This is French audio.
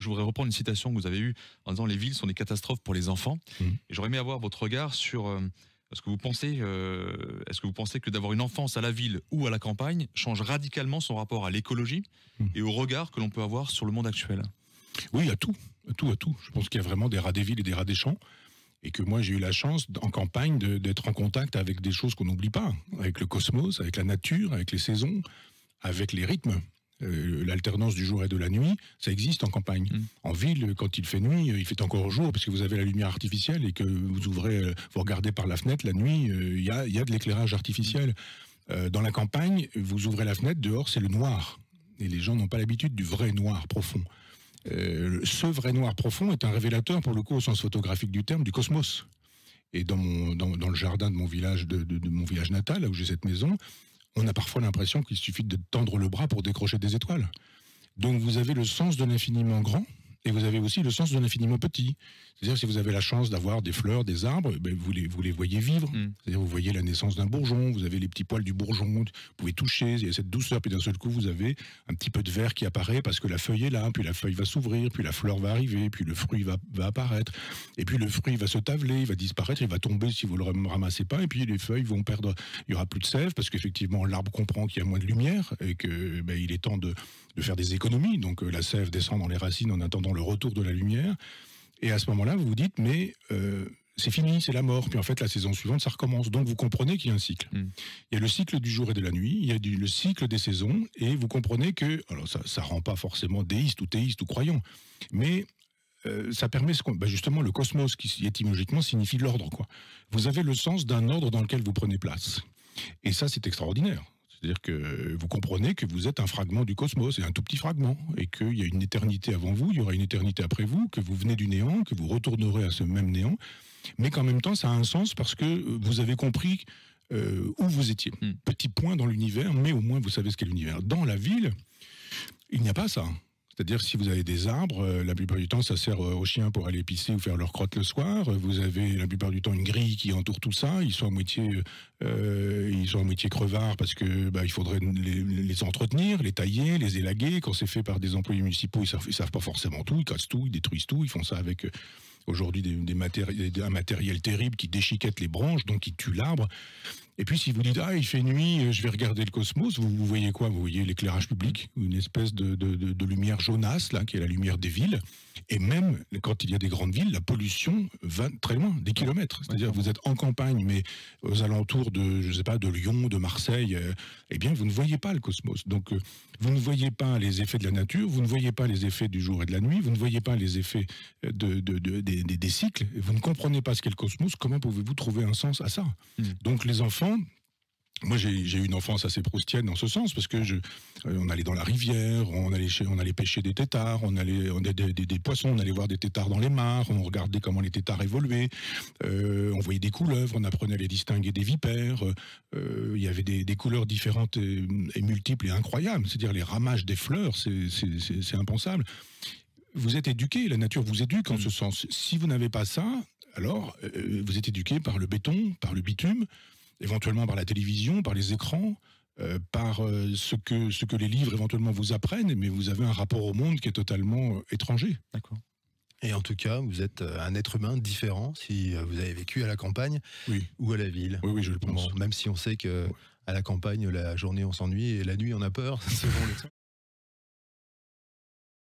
je voudrais reprendre une citation que vous avez eue en disant les villes sont des catastrophes pour les enfants. Mmh. Et j'aurais aimé avoir votre regard sur est-ce que vous pensez que d'avoir une enfance à la ville ou à la campagne change radicalement son rapport à l'écologie et au regard que l'on peut avoir sur le monde actuel? Oui, à tout. Je pense qu'il y a vraiment des rats des villes et des rats des champs. Et que moi, j'ai eu la chance, en campagne, d'être en contact avec des choses qu'on n'oublie pas. Avec le cosmos, avec la nature, avec les saisons, avec les rythmes. L'alternance du jour et de la nuit, ça existe en campagne. En ville, quand il fait nuit, il fait encore jour, parce que vous avez la lumière artificielle et que vous vous regardez par la fenêtre, la nuit, il y a de l'éclairage artificiel. Dans la campagne, vous ouvrez la fenêtre, dehors, c'est le noir. Et les gens n'ont pas l'habitude du vrai noir profond. Ce vrai noir profond est un révélateur, pour le coup, au sens photographique du terme, du cosmos. Et dans le jardin de mon village, de mon village natal, là où j'ai cette maison, on a parfois l'impression qu'il suffit de tendre le bras pour décrocher des étoiles. Donc vous avez le sens de l'infiniment grand, et vous avez aussi le sens de l'infiniment petit. C'est-à-dire, si vous avez la chance d'avoir des fleurs, des arbres, ben vous les voyez vivre. C'est-à-dire, vous voyez la naissance d'un bourgeon, vous avez les petits poils du bourgeon, vous pouvez toucher, il y a cette douceur, puis d'un seul coup, vous avez un petit peu de vert qui apparaît parce que la feuille est là, puis la feuille va s'ouvrir, puis la fleur va arriver, puis le fruit va apparaître, et puis le fruit va se taveler, il va disparaître, il va tomber si vous le ramassez pas, et puis les feuilles vont perdre, il y aura plus de sève, parce qu'effectivement, l'arbre comprend qu'il y a moins de lumière, et que ben, il est temps de faire des économies, donc la sève descend dans les racines en attendant le retour de la lumière, et à ce moment-là, vous vous dites, mais c'est fini, c'est la mort, puis en fait, la saison suivante, ça recommence, donc vous comprenez qu'il y a un cycle. Il y a le cycle du jour et de la nuit, il y a le cycle des saisons, et vous comprenez que, alors ça rend pas forcément déiste ou théiste ou croyant, mais ça permet justement le cosmos, qui étymologiquement signifie l'ordre, quoi. Vous avez le sens d'un ordre dans lequel vous prenez place, et ça, c'est extraordinaire. C'est-à-dire que vous comprenez que vous êtes un fragment du cosmos, et un tout petit fragment, et qu'il y a une éternité avant vous, il y aura une éternité après vous, que vous venez du néant, que vous retournerez à ce même néant, mais qu'en même temps, ça a un sens parce que vous avez compris où vous étiez. Petit point dans l'univers, mais au moins vous savez ce qu'est l'univers. Dans la ville, il n'y a pas ça. C'est-à-dire, si vous avez des arbres, la plupart du temps, ça sert aux chiens pour aller pisser ou faire leur crotte le soir. Vous avez la plupart du temps une grille qui entoure tout ça. Ils sont à moitié crevards parce que il faudrait les entretenir, les tailler, les élaguer. Quand c'est fait par des employés municipaux, ils savent pas forcément tout. Ils cassent tout, ils détruisent tout. Ils font ça avec aujourd'hui un matériel terrible qui déchiquette les branches, donc qui tue l'arbre. Et puis si vous dites, il fait nuit, je vais regarder le cosmos, vous voyez quoi? Vous voyez l'éclairage public, une espèce de lumière jaunasse, là, qui est la lumière des villes. Et même, quand il y a des grandes villes, la pollution va très loin, des kilomètres. C'est-à-dire, vous êtes en campagne, mais aux alentours de, je sais pas, de Lyon, de Marseille, eh bien, vous ne voyez pas le cosmos. Donc, vous ne voyez pas les effets de la nature, vous ne voyez pas les effets du jour et de la nuit, vous ne voyez pas les effets des cycles, vous ne comprenez pas ce qu'est le cosmos, comment pouvez-vous trouver un sens à ça? Donc, les enfants, moi, j'ai eu une enfance assez proustienne dans ce sens, parce que on allait dans la rivière, on allait pêcher des têtards, on allait des poissons, on allait voir des têtards dans les mares, on regardait comment les têtards évoluaient, on voyait des couleuvres, on apprenait à les distinguer des vipères, il y avait des couleurs différentes et multiples et incroyables, c'est-à-dire les ramages des fleurs, c'est impensable. Vous êtes éduqué, la nature vous éduque en ce sens. Si vous n'avez pas ça, alors vous êtes éduqué par le béton, par le bitume, éventuellement par la télévision, par les écrans, par ce que les livres éventuellement vous apprennent, mais vous avez un rapport au monde qui est totalement étranger. D'accord. Et en tout cas, vous êtes un être humain différent si vous avez vécu à la campagne ou à la ville. Oui, je le pense. Bon, même si on sait que à la campagne, la journée on s'ennuie et la nuit on a peur, selon les